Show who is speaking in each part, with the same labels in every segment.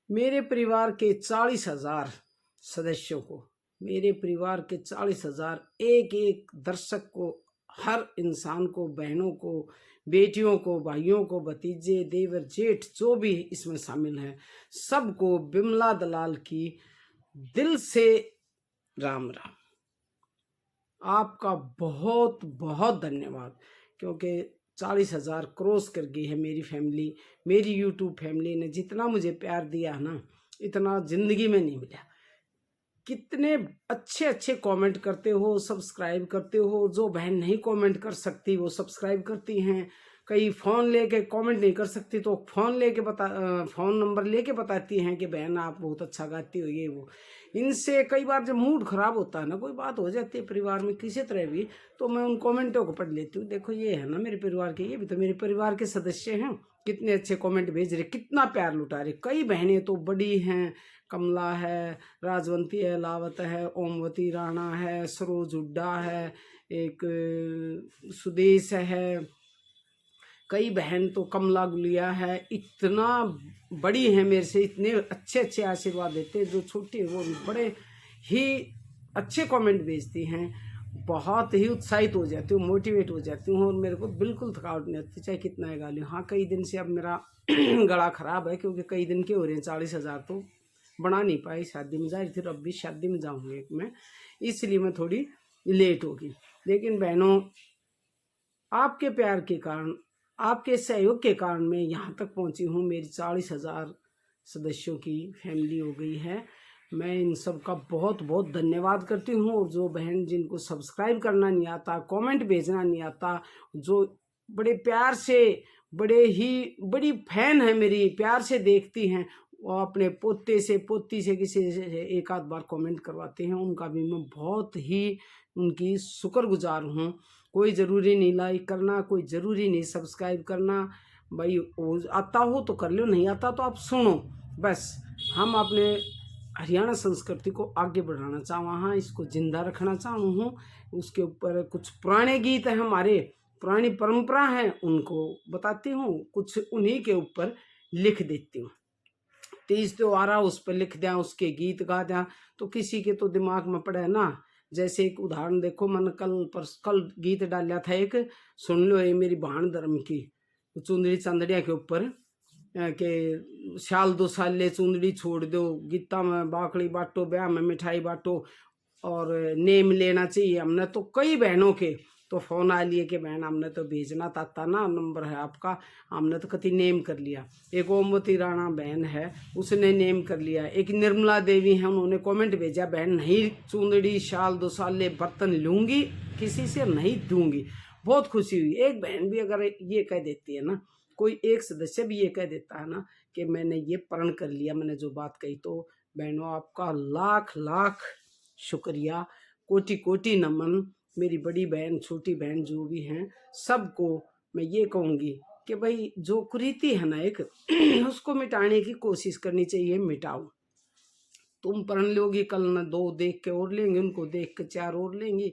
Speaker 1: मेरे परिवार के 40,000 सदस्यों को, मेरे परिवार के 40,000 एक एक दर्शक को, हर इंसान को, बहनों को, बेटियों को, भाइयों को, भतीजे, देवर, जेठ जो भी इसमें शामिल हैं, सबको बिमला दलाल की दिल से राम राम। आपका बहुत बहुत धन्यवाद, क्योंकि 40,000 क्रॉस कर गई है मेरी फैमिली। मेरी यूट्यूब फैमिली ने जितना मुझे प्यार दिया है ना, इतना ज़िंदगी में नहीं मिला। कितने अच्छे अच्छे कमेंट करते हो, सब्सक्राइब करते हो। जो बहन नहीं कमेंट कर सकती वो सब्सक्राइब करती हैं। कई फ़ोन लेके कमेंट नहीं कर सकती तो फ़ोन नंबर लेके बताती हैं कि बहन आप बहुत अच्छा गाती हो, ये वो। इनसे कई बार जब मूड ख़राब होता है ना, कोई बात हो जाती है परिवार में किसी तरह भी, तो मैं उन कमेंटों को पढ़ लेती हूँ। देखो ये है ना मेरे परिवार के, ये भी तो मेरे परिवार के सदस्य हैं। कितने अच्छे कमेंट भेज रहे, कितना प्यार लुटा रहे। कई बहनें तो बड़ी हैं, कमला है, राजवंती है, लावत है, ओमवती राणा है, सरोज हुड्डा है, एक सुदेश है, कई बहन तो कमला गुलिया है। इतना बड़ी है मेरे से, इतने अच्छे अच्छे आशीर्वाद देते हैं। जो छोटी है वो बड़े ही अच्छे कमेंट भेजती हैं। बहुत ही उत्साहित हो जाती हूँ, मोटिवेट हो जाती हूँ, और मेरे को बिल्कुल थकावट नहीं होती चाहे कितना ही गा लूँ। हाँ, कई दिन से अब मेरा गला खराब है, क्योंकि कई दिन के हो रहे हैं। 40,000 तो बना नहीं पाई, शादी में जा रही थी, अब भी शादी में जाऊँगी एक मैं, इसलिए मैं थोड़ी लेट होगी। लेकिन बहनों, आपके प्यार के कारण, आपके सहयोग के कारण मैं यहाँ तक पहुँची हूँ। मेरी 40,000 सदस्यों की फैमिली हो गई है। मैं इन सब का बहुत बहुत धन्यवाद करती हूँ। और जो बहन जिनको सब्सक्राइब करना नहीं आता, कमेंट भेजना नहीं आता, जो बड़े प्यार से, बड़ी फैन है मेरी, प्यार से देखती हैं, वो अपने पोते से, पोती से, किसी से एक आध बार कमेंट करवाते हैं, उनका भी मैं बहुत ही उनकी शुक्रगुजार हूँ। कोई ज़रूरी नहीं लाइक करना, कोई ज़रूरी नहीं सब्सक्राइब करना। भाई आता हो तो कर लो, नहीं आता तो आप सुनो बस। हम अपने हरियाणा संस्कृति को आगे बढ़ाना चाहूँ, हाँ, इसको जिंदा रखना चाहूँ हूँ। उसके ऊपर कुछ पुराने गीत हैं हमारे, पुरानी परंपरा है, उनको बताती हूँ, कुछ उन्हीं के ऊपर लिख देती हूँ। तीज त्योहार उस पर लिख दिया, उसके गीत गा दिया, तो किसी के तो दिमाग में पड़े ना। जैसे एक उदाहरण देखो, मैंने कल गीत डाला था एक, सुन लो, ये मेरी भाण धर्म की चुंदड़ी चांदड़िया के ऊपर के साल 2 साल ले चुंदड़ी छोड़ दो, गीता में बाकड़ी बांटो, ब्याह में मिठाई बांटो, और नेम लेना चाहिए। हमने तो कई बहनों के तो फ़ोन आ लिए कि बहन हमने तो भेजना था ना, नंबर है आपका, हमने तो कति नेम कर लिया। एक ओमवती राणा बहन है, उसने नेम कर लिया। एक निर्मला देवी है, उन्होंने कमेंट भेजा, बहन नहीं चुंदड़ी शाल 2 साल ले बर्तन लूँगी, किसी से नहीं दूंगी। बहुत खुशी हुई। एक बहन भी अगर ये कह देती है ना, कोई एक सदस्य भी ये कह देता है ना कि मैंने ये प्रण कर लिया, मैंने जो बात कही, तो बहनों आपका लाख लाख शुक्रिया, कोटि कोटि नमन। मेरी बड़ी बहन, छोटी बहन जो भी हैं, सबको मैं ये कहूँगी कि भाई जो कुरीति है ना एक उसको मिटाने की कोशिश करनी चाहिए। मिटाओ। तुम पढ़ लोगी, कल न 2 देख के और लेंगे, उनको देख के 4 और लेंगे।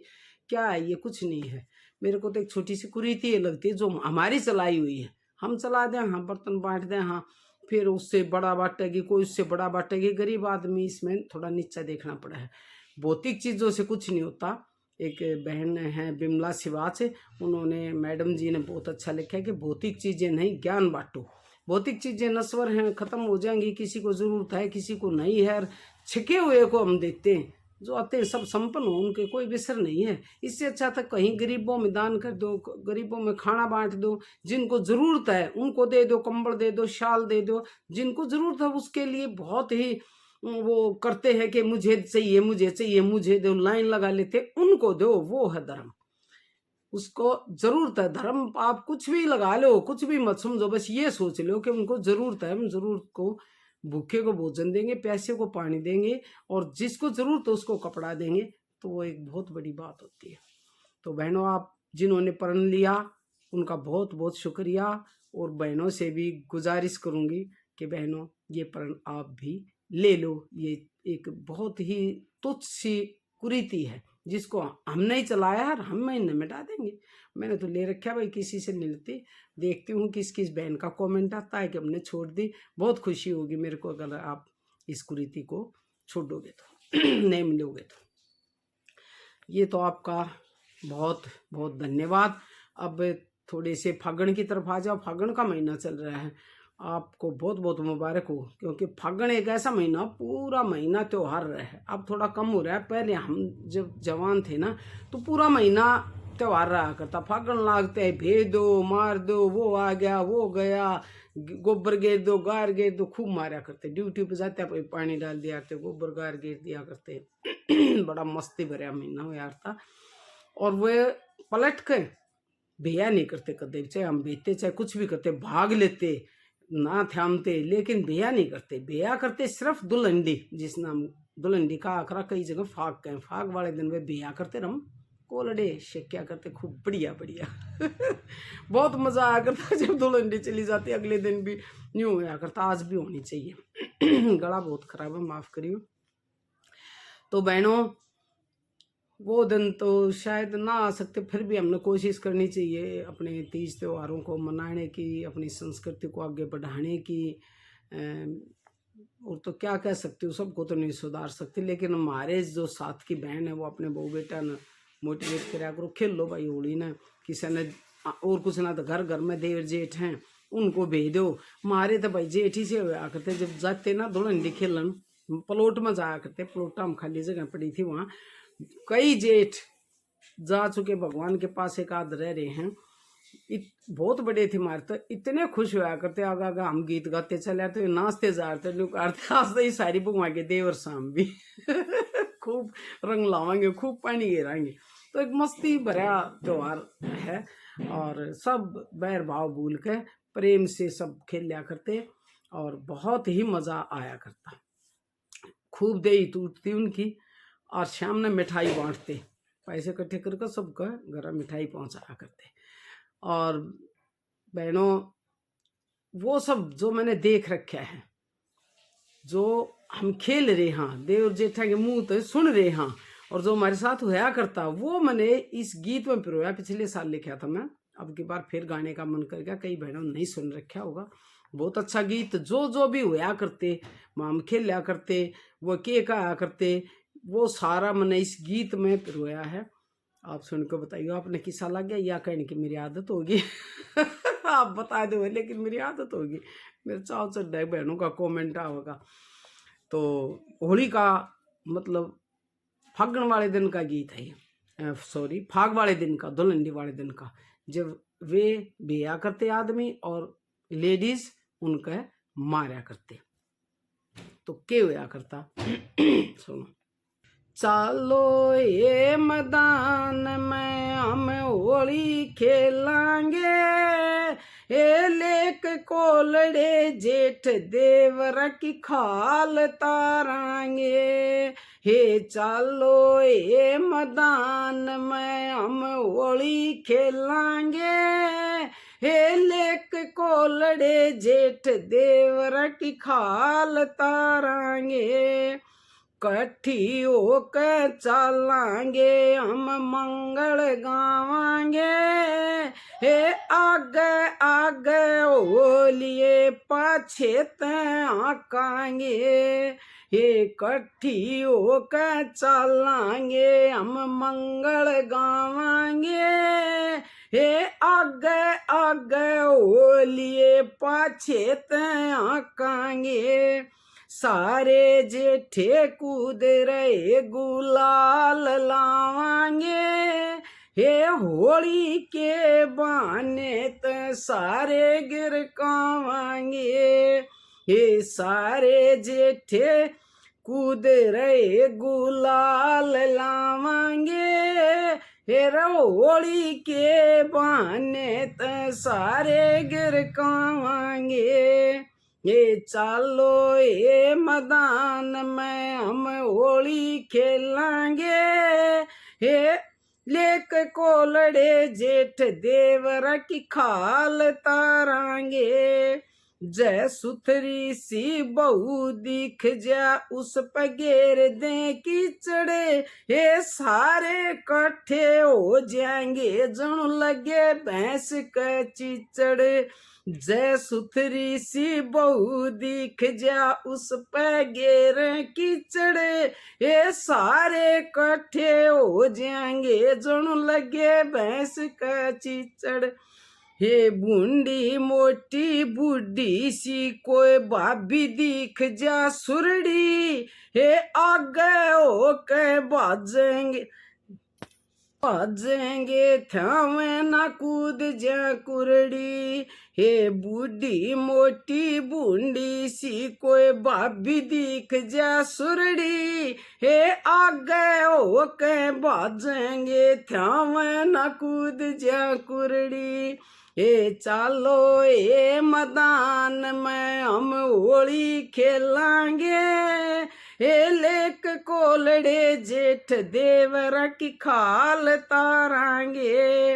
Speaker 1: क्या है ये? कुछ नहीं है। मेरे को तो एक छोटी सी कुरीति ये लगती है जो हमारी चलाई हुई है, हम चला दें, हाँ, बर्तन बांट दें, हाँ, फिर उससे बड़ा बांटेगी कोई, उससे बड़ा बांटेगी। गरीब आदमी इसमें थोड़ा नीचा देखना पड़ा है। भौतिक चीज़ों से कुछ नहीं होता। एक बहन है बिमला शिवाच, उन्होंने, मैडम जी ने बहुत अच्छा लिखा है कि भौतिक चीज़ें नहीं, ज्ञान बांटो। भौतिक चीज़ें नश्वर हैं, ख़त्म हो जाएंगी, किसी को ज़रूरत है, किसी को नहीं है। छिके हुए को हम देते हैं, जो आते हैं सब संपन्न हो, उनके कोई विसर नहीं है। इससे अच्छा था कहीं गरीबों में दान कर दो, गरीबों में खाना बांट दो, जिनको ज़रूरत है उनको दे दो, कंबल दे दो, शाल दे दो। जिनको ज़रूरत है उसके लिए बहुत ही वो करते हैं कि मुझे चाहिए, मुझे चाहिए, मुझे दो, लाइन लगा लेते, उनको दो, वो है धर्म। उसको ज़रूरत है। धर्म आप कुछ भी लगा लो, कुछ भी मत समझो, बस ये सोच लो कि उनको ज़रूरत है, हम ज़रूरत को, भूखे को भोजन देंगे, प्यासे को पानी देंगे, और जिसको ज़रूरत है उसको कपड़ा देंगे, तो वो एक बहुत बड़ी बात होती है। तो बहनों, आप जिन्होंने प्रण लिया उनका बहुत बहुत शुक्रिया। और बहनों से भी गुजारिश करूँगी कि बहनों ये प्रण आप भी ले लो। ये एक बहुत ही तुच्छ सी कुरीति है जिसको हम नहीं चलाया और हम महीने मिटा देंगे। मैंने तो ले रखा भाई, किसी से मिलती देखती हूँ किस किस बहन का कमेंट आता है कि हमने छोड़ दी। बहुत खुशी होगी मेरे को अगर आप इस कुरीति को छोड़ोगे तो नहीं मिलोगे तो। ये तो आपका बहुत बहुत धन्यवाद। अब थोड़े से फागण की तरफ आ जाओ। फागण का महीना चल रहा है, आपको बहुत बहुत मुबारक हो, क्योंकि फागण एक ऐसा महीना पूरा महीना त्योहार रहा है। अब थोड़ा कम हो रहा है, पहले हम जब जवान थे ना तो पूरा महीना त्योहार रहा करता। फागण लागते हैं, भेज दो मार दो, वो आ गया वो गया, गोबर गेर दो गार गेर दो, खूब मारा करते। ड्यूटी पे जाते हैं पानी डाल दिया करते, गोबर गार गेर दिया करते। बड़ा मस्ती भरा महीना हो यार था। और वे पलट के बेया नहीं करते कदे, चाहे हम बेचते चाहे कुछ भी करते, भाग लेते ना थामते, लेकिन बेया नहीं करते। बेया करते सिर्फ दुल्हंडी, जिस नाम दुल्हंडी का आखरा कई जगह फाग कहें। फाग वाले दिन वे बेया करते, रम कोलड़े शेक्या करते, खूब बढ़िया बढ़िया। बहुत मजा आया करता जब दुल्हंडी चली जाती। अगले दिन भी यूं होया करता, आज भी होनी चाहिए। गला बहुत खराब है, माफ करियो। तो बहनों, वो दिन तो शायद ना आ सकते, फिर भी हमने कोशिश करनी चाहिए अपने तीज त्योहारों को मनाने की, अपनी संस्कृति को आगे बढ़ाने की। और तो क्या कह सकते हो, सबको तो नहीं सुधार सकते, लेकिन हमारे जो साथ की बहन है वो अपने बहू बेटा ने मोटिवेट कराया करो, खेल लो भाई होली ना। किसी ने और कुछ ना तो घर घर में देवर जेठ हैं, उनको भेज दो। हमारे तो भाई जेठ ही से हुआ करते, जब जाते ना धुलंडी खेलन प्लॉट में जाया करते। प्लॉट में खाली जगह पड़ी थी, वहाँ कई जेठ जा चुके भगवान के पास, एक आध रह रहे हैं। बहुत बड़े थे हमारे, तो इतने खुश हुआ करते। आगा आगा हम गीत गाते चले तो नाचते जाते करते। आज तो ही सारी बुआ के देवर शाम भी खूब रंग लावांगे, खूब पानी गिराएंगे। तो एक मस्ती भरा त्योहार है, और सब बैर भाव भूल के प्रेम से सब खेल लिया करते, और बहुत ही मजा आया करता। खूब दही टूटती उनकी, और शाम में मिठाई बांटते, पैसे इकट्ठे करके सबका घर मिठाई पहुंचाया करते। और बहनों, वो सब जो मैंने देख रखा है, जो हम खेल रहे हैं, देवर जेठा के मुंह तो सुन रहे हैं, और जो हमारे साथ होया करता, वो मैंने इस गीत में पिरोया। पिछले साल लिखा था मैं, अब की बार फिर गाने का मन कर गया। कई बहनों नहीं सुन रखा होगा, बहुत अच्छा गीत। जो भी होया करते, माम खेल लिया करते, वो के कहा करते, वो सारा मैंने इस गीत में पिरोया है। आप सुन के बताइए आपने किसा लग गया, या कहने की मेरी आदत होगी। आप बता दो, लेकिन मेरी आदत होगी। मेरे चाव चढ़ बहनों का कमेंट होगा। तो होली का मतलब फागण वाले दिन का गीत है, सॉरी फाग वाले दिन का, दुल्हंडी वाले दिन का, जब वे बेया करते आदमी और लेडीज उनका मारा करते। तो के होया करता सुनो। चलो ये मैदान में हम होली खेलांगे, ए लेक कोलड़े जेठ देवर की खाल तारांगे। हे चलो ये मैदान में हम होली खेलांगे, हे लेक कोलड़े जेठ देवर की खाल तारांगे। कट्ठी होकर चलांगे हम मंगल गावांगे, हे आगे आगे होलिए पाछे आकांगे। हे कट्ठी होकर चलांगे हम मंगल गावांगे, हे आगे आगे होलिए पाछे आकांगे। सारे जेठे कूद रहे गुलाल लावांगे, हे होली के बहाने त सारे गिरकावांगे। हे सारे जेठे कूद रहे गुलाल लावांगे, हे होली के बहाने त सारे गिरकावांगे। ये चालो ये मैदान में हम होली खेलांगे, हे लेक कोलड़े जेठ देवर की खाल तारांगे। जय सुथरी सी बहू दिख जा उस पे घेर दे कीचड़े, ये सारे कट्ठे हो जाएंगे जण लगे भैंस के चिचड़े। जय सुथरी सी बहू दिख जा उस पे घेर कीचड़े, ये सारे कट्ठे हो जाएंगे जण लगे भैंस का चिचड़। हे बूंदी मोटी बूढ़ी सी कोई भाभी दिख जा सुरड़ी, हे आगे हो के बाजेंगे थावे ना कूद जा कुरड़ी। हे बूढ़ी मोटी बूंदी सी कोई भाभी दिख जा सुरड़ी, हे आगे हो के बाजेंगे थावे ना कूद जा कुरड़ी। ए चालो ए मैदान में हम होली खेलांगे, ए लेक कोलड़े जेठ देवरा की खाल तारांगे।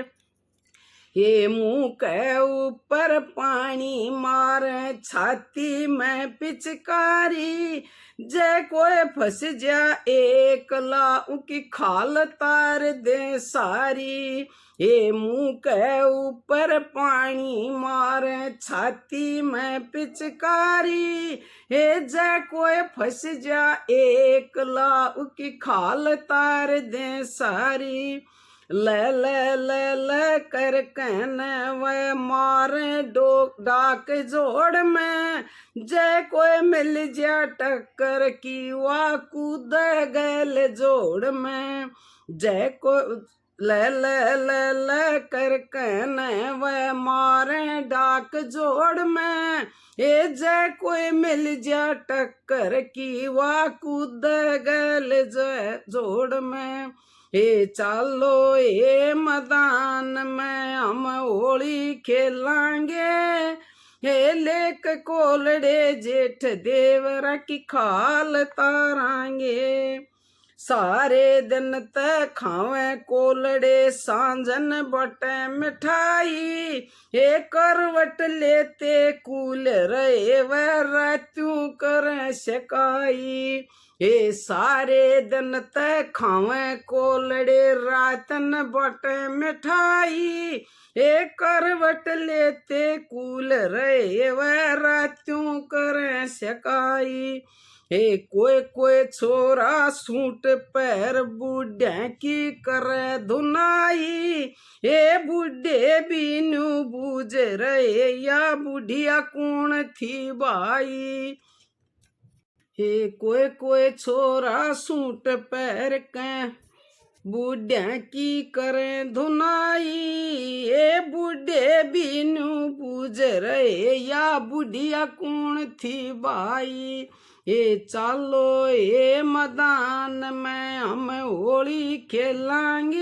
Speaker 1: ये मुंह के ऊपर पानी मारे छाती में पिचकारी, जय कोई फंस जा एक लाऊ की खाल तार दे सारी। ये मुंह के ऊपर पानी मारे छाती में पिचकारी, हे जय कोई फंस जा एक लाऊ की खाल तार दे सारी। ले कर कहने वे मारे डाक जोड़ में, जय कोई मिल जा टक्कर की वा कूद गैल जोड़ में। जय को ले कर कहने वे मारे डाक जोड़ में, ए जय कोई मिल जा टक्कर की वा कूद गैल जोड़ में। ए चालो ए मैदान में हम होली खेलांगे, हे लेक कोलड़े जेठ देवरा की खाल तारांगे। सारे दिन ते खावे कोलड़े सांझन बटे मिठाई, हे करवट लेते कूल रहे वे रात्यों करे शिकाई। ये सारे दिन ते खावे कोलड़े रातन बटे मिठाई, ए करवट लेते कूल रहे वे रात्यों करे शिकाई। हे कोई छोरा सूट पैर बूढ़े की करे धुनाई, ए बूढ़े बीनू बूझ रहे या बुढ़िया कौन थी भाई। हे कोई छोरा सूट पैर के बूढ़े की करे धुनाई, ए बूढ़े बीनू बूझ रहे या बुढ़िया कौन थी भाई। ये चालो ये मैदान में हम होली खेलांगे,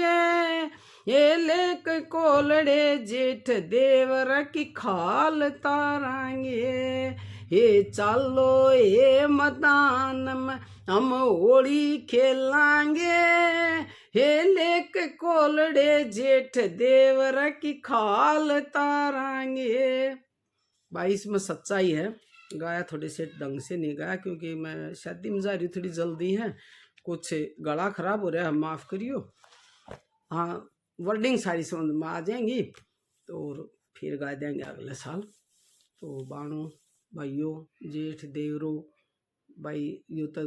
Speaker 1: ये लेक कोलड़े जेठ देवरा की खाल तारांगे। ये चालो ये मैदान में हम होली खेलांगे, हे लेक कोलड़े जेठ देवरा की खाल तारांगे। भाई इसमें सच्चाई है, गाया थोड़े से ढंग से नहीं गाया क्योंकि मैं शादी में जा रही थोड़ी जल्दी है, कुछ गला खराब हो रहा है, माफ़ करियो। हाँ वर्डिंग सारी समझ में आ जाएंगी तो फिर गा देंगे अगले साल। तो बाणों भाइयों जेठ देवरो भाई, यूँ तो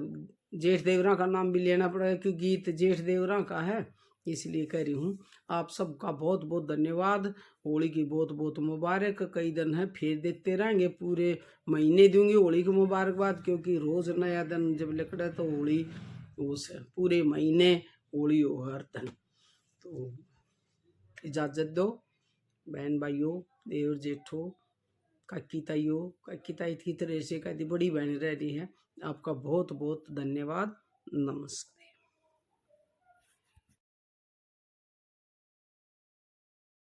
Speaker 1: जेठ देवरा का नाम भी लेना पड़ेगा क्योंकि गीत जेठ देवरा का है, इसलिए कह रही हूँ। आप सबका बहुत बहुत धन्यवाद, होली की बहुत बहुत मुबारक। कई दिन है फिर देते रहेंगे, पूरे महीने दूंगी होली की मुबारकबाद क्योंकि रोज़ नया दिन जब लिखड़ा तो होली उस पूरे महीने होली हो हर दिन। तो इजाज़त दो बहन भाइयों, देवर जेठो, काकी ताई की तरह से कहती बड़ी बहन रह रही है। आपका बहुत बहुत धन्यवाद, नमस्कार।